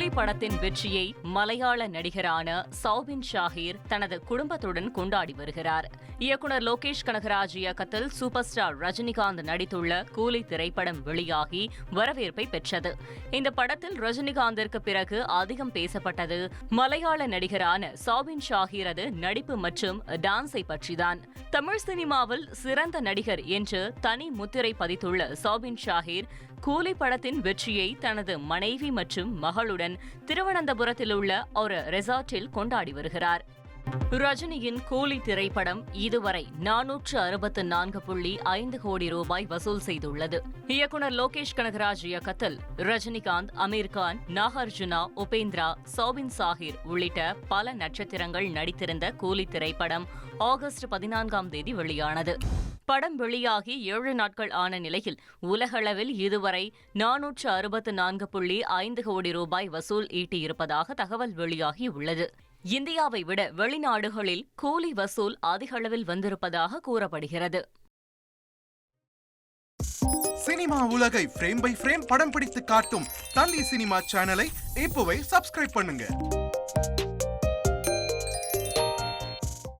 கூலி படத்தின் வெற்றியை மலையாள நடிகரான சௌபின் ஷாஹீர் தனது குடும்பத்துடன் கொண்டாடி வருகிறார். இயக்குனர் லோகேஷ் கனகராஜ் இயக்கத்தில் சூப்பர் ஸ்டார் ரஜினிகாந்த் நடித்துள்ள கூலி திரைப்படம் வெளியாகி வரவேற்பை பெற்றது. இந்த படத்தில் ரஜினிகாந்திற்கு பிறகு அதிகம் பேசப்பட்டது மலையாள நடிகரான சௌபின் ஷாஹீரது நடிப்பு மற்றும் டான்ஸை பற்றிதான். தமிழ் சினிமாவில் சிறந்த நடிகர் என்று தனி முத்திரை பதித்துள்ள சௌபின் ஷாஹீர் கூலி படத்தின் வெற்றியை தனது மனைவி மற்றும் மகளுடன் திருவனந்தபுரத்தில் உள்ள ஒரு ரெசார்ட்டில் கொண்டாடி வருகிறார். ரஜினியின் கூலி திரைப்படம் இதுவரை 464.5 கோடி ரூபாய் வசூல் செய்துள்ளது. இயக்குனர் லோகேஷ் கனகராஜ் இயக்கத்தில் ரஜினிகாந்த், அமீர்கான், நாகார்ஜுனா, உபேந்திரா, சௌபின் ஷாஹீர் உள்ளிட்ட பல நட்சத்திரங்கள் நடித்திருந்த கூலி திரைப்படம் ஆகஸ்ட் 14ஆம் தேதி வெளியானது. படம் வெளியாகி 7 நாட்கள் ஆன நிலையில் உலகளவில் இதுவரை 464.5 கோடி ரூபாய் வசூல் ஈட்டியிருப்பதாக தகவல் வெளியாகியுள்ளது. இந்தியாவை விட வெளிநாடுகளில் கூலி வசூல் அதிக அளவில் வந்திருப்பதாக கூறப்படுகிறது. சினிமா உலகை ஃப்ரேம் பை ஃப்ரேம் படம் பிடித்து காட்டும் தந்தி சினிமா சேனலை இப்போவே சப்ஸ்கிரைப் பண்ணுங்க.